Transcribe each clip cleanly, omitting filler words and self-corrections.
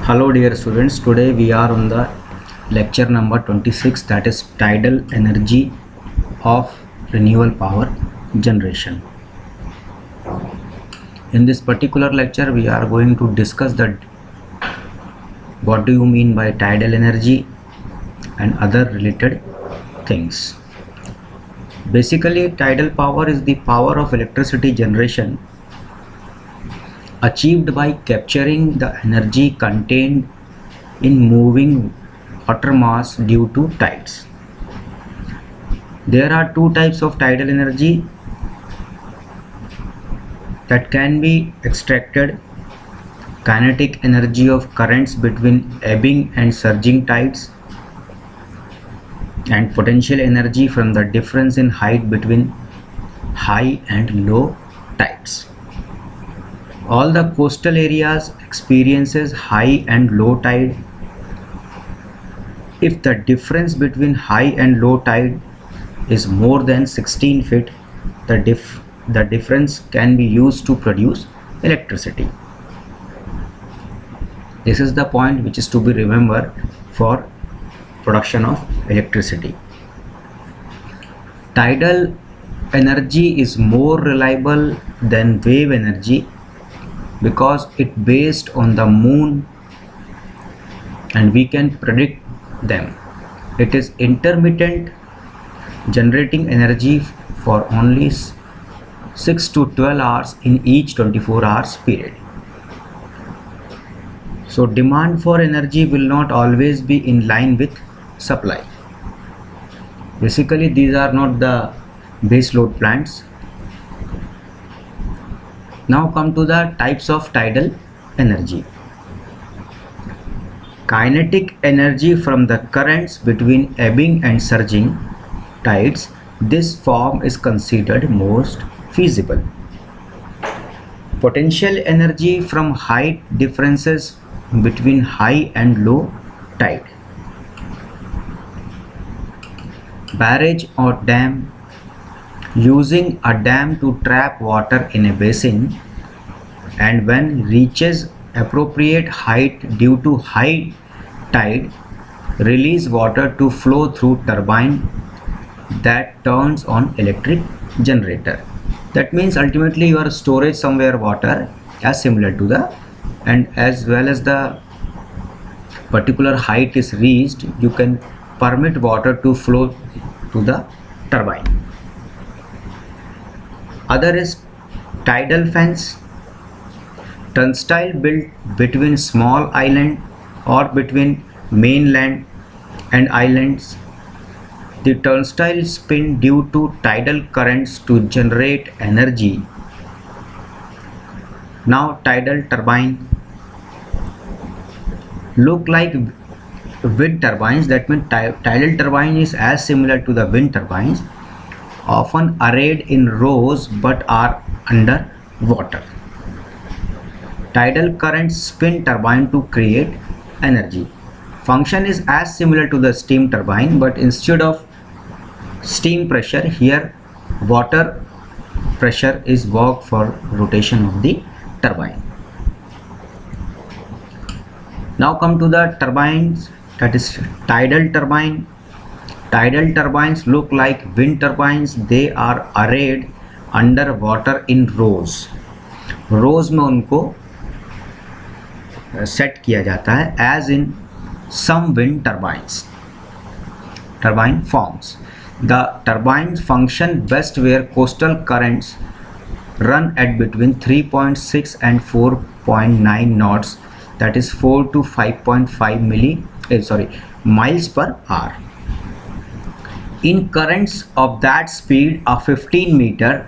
Hello dear students, today we are on the lecture number 26, that is tidal energy of renewable power generation. In this particular lecture we are going to discuss that what do you mean by tidal energy and other related things. Basically, tidal power is the power of electricity generation achieved by capturing the energy contained in moving water mass due to tides. There are two types of tidal energy that can be extracted: kinetic energy of currents between ebbing and surging tides, and potential energy from the difference in height between high and low tides. All the coastal areas experiences high and low tide. If the difference between high and low tide is more than 16 feet, the difference can be used to produce electricity. This is the point which is to be remembered for production of electricity. Tidal energy is more reliable than wave energy because it based on the moon and we can predict them. It is intermittent, generating energy for only 6 to 12 hours in each 24 hours period. So demand for energy will not always be in line with supply. Basically, these are not the base load plants. Now come to the types of tidal energy. Kinetic energy from the currents between ebbing and surging tides. This form is considered most feasible. Potential energy from height differences between high and low tide. Barrage or dam. Using a dam to trap water in a basin, and when reaches appropriate height due to high tide, release water to flow through turbine that turns on electric generator. That means ultimately your storage somewhere water as similar to the, and as well as the particular height is reached, you can permit water to flow to the turbine. Other is tidal fence. Turnstile built between small island or between mainland and islands. The turnstile spin due to tidal currents to generate energy. Now tidal turbine look like wind turbines. That means tidal turbine is as similar to the wind turbines, often arrayed in rows but are under water. Tidal currents spin turbine to create energy. Function is as similar to the steam turbine, but instead of steam pressure, here water pressure is work for rotation of the turbine. Now come to the turbines, that is tidal turbine. Tidal turbines look like wind turbines. They are arrayed under water in rows. Rows में उनको set किया जाता है, as in some wind turbines. Turbine forms. The turbines function best where coastal currents run at between 3.6 and 4.9 knots, that is 4 to 5.5 miles per hour. In currents of that speed of 15 meter,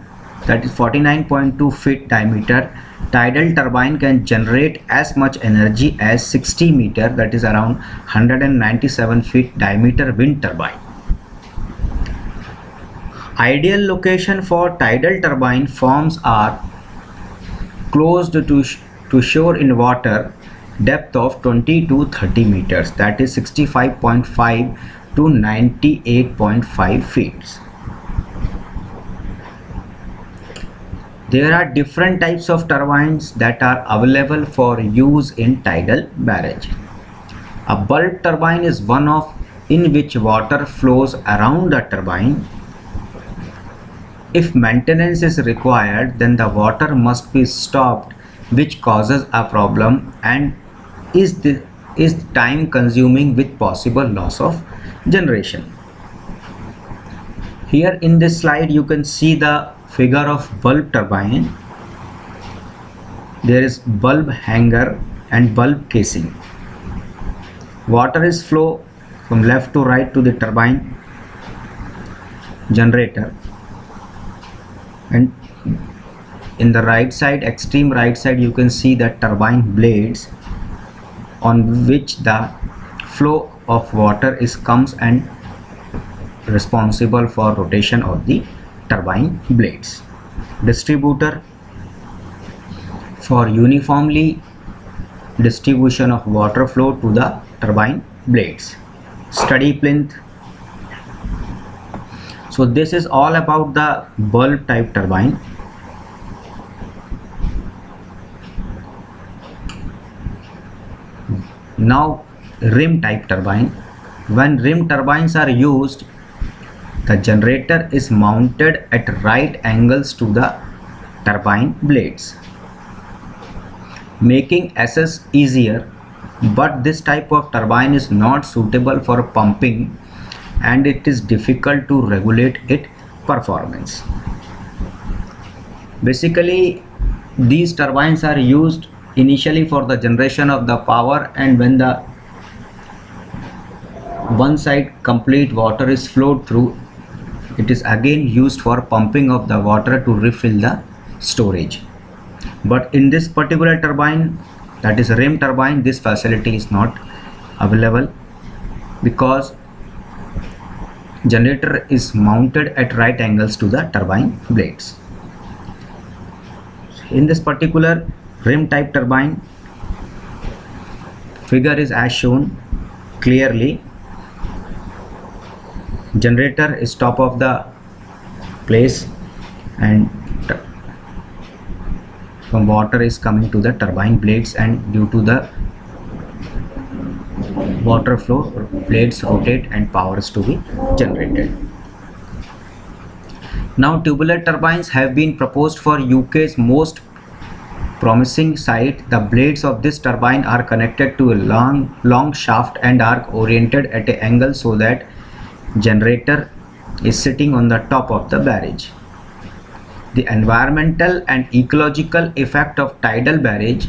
that is 49.2 feet diameter, tidal turbine can generate as much energy as 60 meter, that is around 197 feet diameter wind turbine. Ideal location for tidal turbine forms are close to shore in water depth of 20 to 30 meters, that is 65.5 to 98.5 feet. There are different types of turbines that are available for use in tidal barrage. A bulb turbine is one in which water flows around the turbine. If maintenance is required, then the water must be stopped, which causes a problem and is time consuming with possible loss of generation. Here in this slide you can see the figure of bulb turbine. There is bulb hanger and bulb casing. Water is flow from left to right to the turbine generator, and in the right side, extreme right side, you can see the turbine blades on which the flow of water comes and responsible for rotation of the turbine blades. Distributor for uniformly distribution of water flow to the turbine blades. Study plinth. So this is all about the bulb type turbine. Now rim type turbine. When rim turbines are used, the generator is mounted at right angles to the turbine blades, making access easier, but this type of turbine is not suitable for pumping and it is difficult to regulate its performance. Basically, these turbines are used initially for the generation of the power, and when the one side complete water is flowed through, it is again used for pumping of the water to refill the storage. But in this particular turbine, that is rim turbine, this facility is not available because generator is mounted at right angles to the turbine blades. In this particular rim type turbine, figure is as shown clearly. Generator is top of the place and some water is coming to the turbine blades, and due to the water flow, blades rotate and power is to be generated. Now tubular turbines have been proposed for UK's most promising site. The blades of this turbine are connected to a long shaft and are oriented at an angle so that generator is sitting on the top of the barrage. The environmental and ecological effect of tidal barrage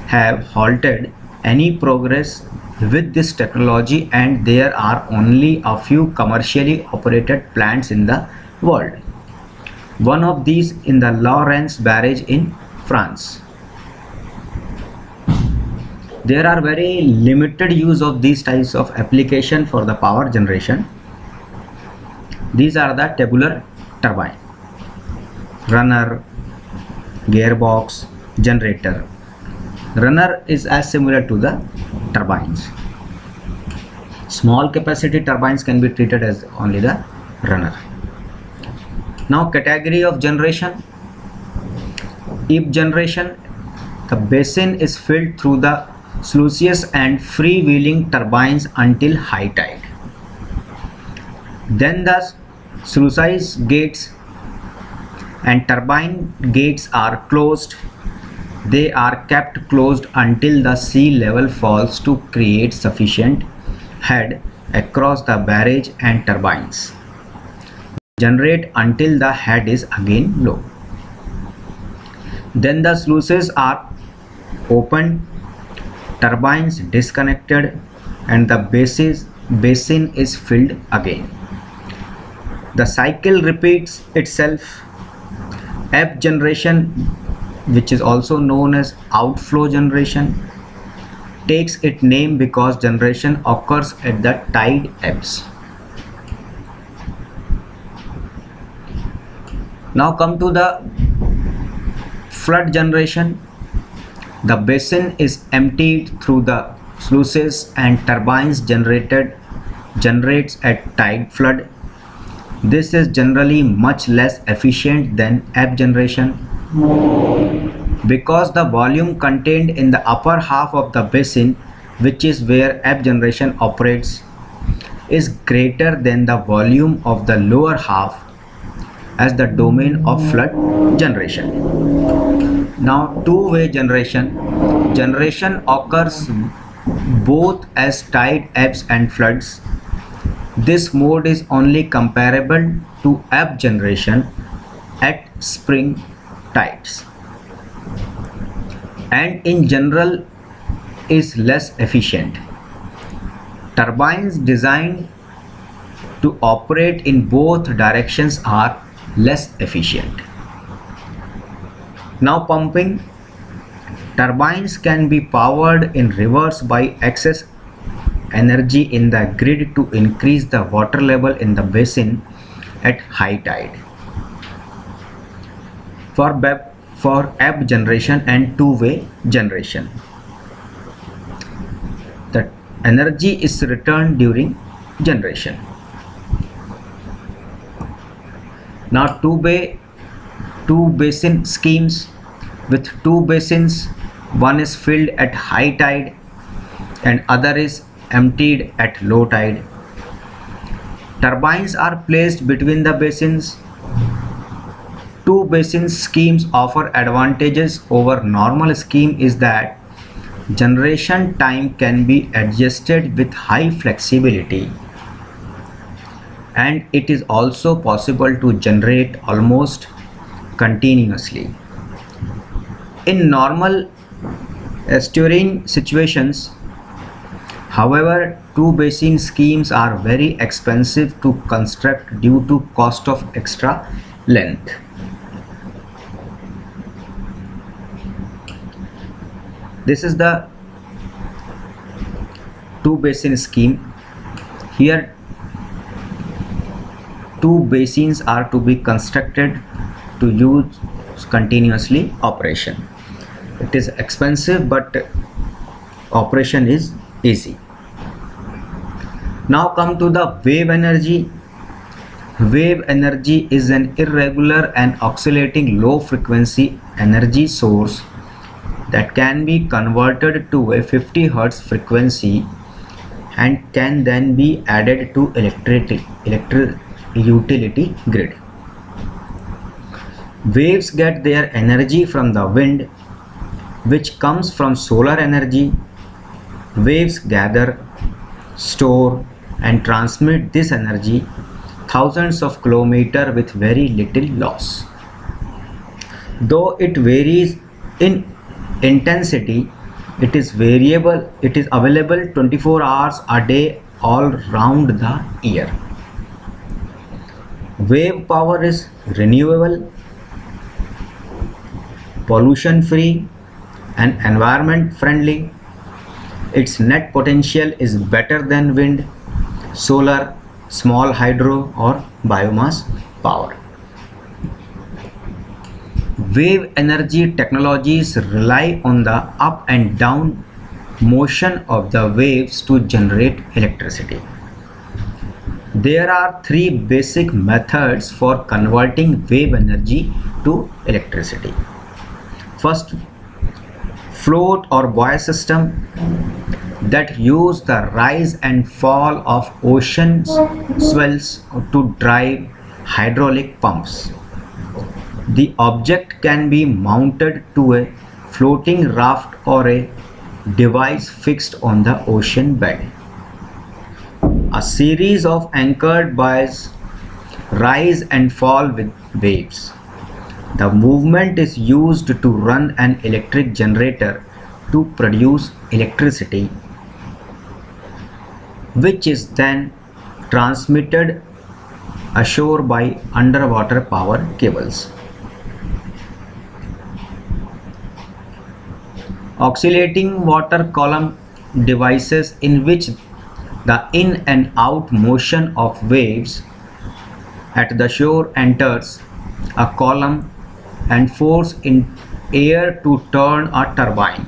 have halted any progress with this technology, and there are only a few commercially operated plants in the world. One of these in the Lorentz barrage in France. There are very limited use of these types of application for the power generation. These are the tubular turbine, runner, gearbox, generator. Runner is as similar to the turbines. Small capacity turbines can be treated as only the runner. Now category of generation. Ebb generation, the basin is filled through the sluices and freewheeling turbines until high tide. Then the sluice gates and turbine gates are closed. They are kept closed until the sea level falls to create sufficient head across the barrage, and turbines generate until the head is again low. Then the sluices are opened, turbines disconnected, and the basin is filled again. The cycle repeats itself. Ebb generation, which is also known as outflow generation, takes its name because generation occurs at the tide ebbs. Now come to the flood generation. The basin is emptied through the sluices and turbines generates at tide flood. This is generally much less efficient than ebb generation. because the volume contained in the upper half of the basin, which is where ebb generation operates, is greater than the volume of the lower half as the domain of flood generation. Now, two-way generation. Generation occurs both as tide ebbs and floods. This mode is only comparable to ebb generation at spring tides, and in general is less efficient. Turbines designed to operate in both directions are less efficient. Now, pumping. Turbines can be powered in reverse by excess energy in the grid to increase the water level in the basin at high tide. For ebb generation and two-way generation, the energy is returned during generation. Now, two basin schemes. With two basins, one is filled at high tide and other is emptied at low tide. Turbines are placed between the basins. Two basin schemes offer advantages over normal scheme is that generation time can be adjusted with high flexibility, and it is also possible to generate almost continuously. In normal estuarine situations, however, two basin schemes are very expensive to construct due to cost of extra length. This is the two basin scheme. Here two basins are to be constructed to use continuously operation. It is expensive, but operation is easy. Now come to the wave energy. Wave energy is an irregular and oscillating low frequency energy source that can be converted to a 50 Hz frequency and can then be added to electric utility grid. Waves get their energy from the wind, which comes from solar energy. Waves gather, store and transmit this energy thousands of kilometers with very little loss. Though it varies in intensity, it is variable. It is available 24 hours a day all round the year. Wave power is renewable, pollution free and environment friendly. Its net potential is better than wind, solar, small hydro or biomass power. Wave energy technologies rely on the up and down motion of the waves to generate electricity. There are three basic methods for converting wave energy to electricity. First, float or buoy system that use the rise and fall of ocean swells to drive hydraulic pumps. The object can be mounted to a floating raft or a device fixed on the ocean bed. A series of anchored buoys rise and fall with waves. The movement is used to run an electric generator to produce electricity, which is then transmitted ashore by underwater power cables. Oscillating water column devices in which the in and out motion of waves at the shore enters a column and force in air to turn a turbine.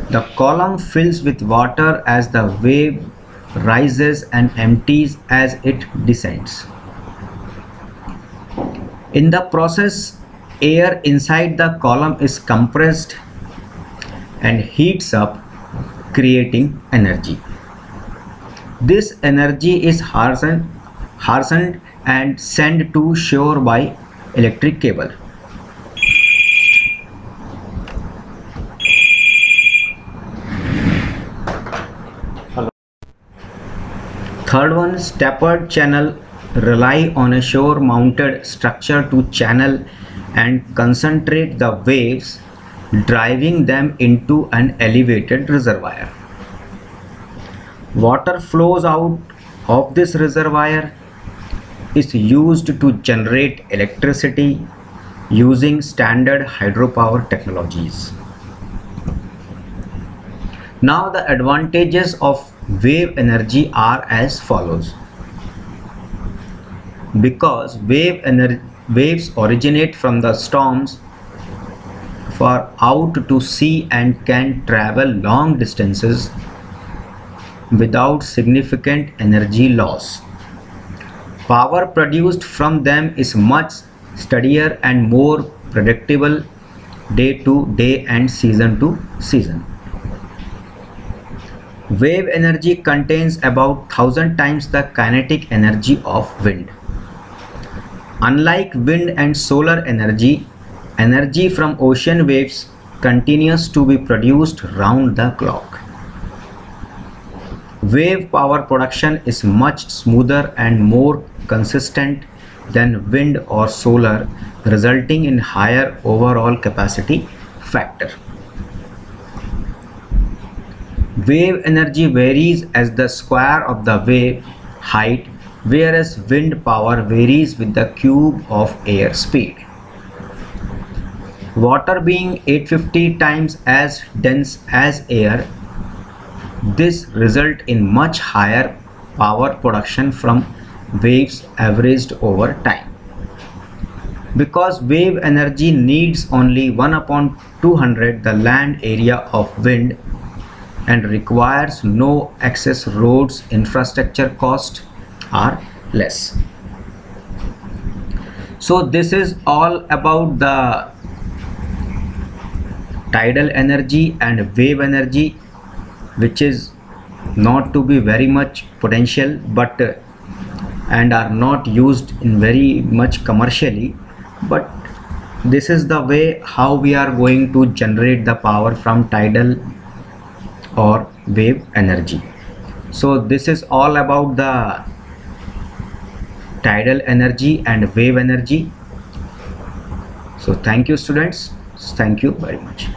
The column fills with water as the wave rises and empties as it descends. In the process, air inside the column is compressed and heats up, creating energy. This energy is hastened and sent to shore by electric cable. Third one, tapered channel rely on a shore mounted structure to channel and concentrate the waves, driving them into an elevated reservoir. Water flows out of this reservoir is used to generate electricity using standard hydropower technologies. Now the advantages of wave energy are as follows. Because waves originate from the storms far out to sea and can travel long distances without significant energy loss. Power produced from them is much steadier and more predictable day to day and season to season. Wave energy contains about 1000 times the kinetic energy of wind. Unlike wind and solar energy, energy from ocean waves continues to be produced round the clock. Wave power production is much smoother and more consistent than wind or solar, resulting in higher overall capacity factor. Wave energy varies as the square of the wave height, whereas wind power varies with the cube of air speed. Water being 850 times as dense as air, this results in much higher power production from waves averaged over time. Because wave energy needs only 1/200 the land area of wind and requires no excess roads, infrastructure costs are less. So this is all about the tidal energy and wave energy, which is not to be very much potential but and are not used in very much commercially, but this is the way how we are going to generate the power from tidal or wave energy. So this is all about the tidal energy and wave energy. So thank you students, thank you very much.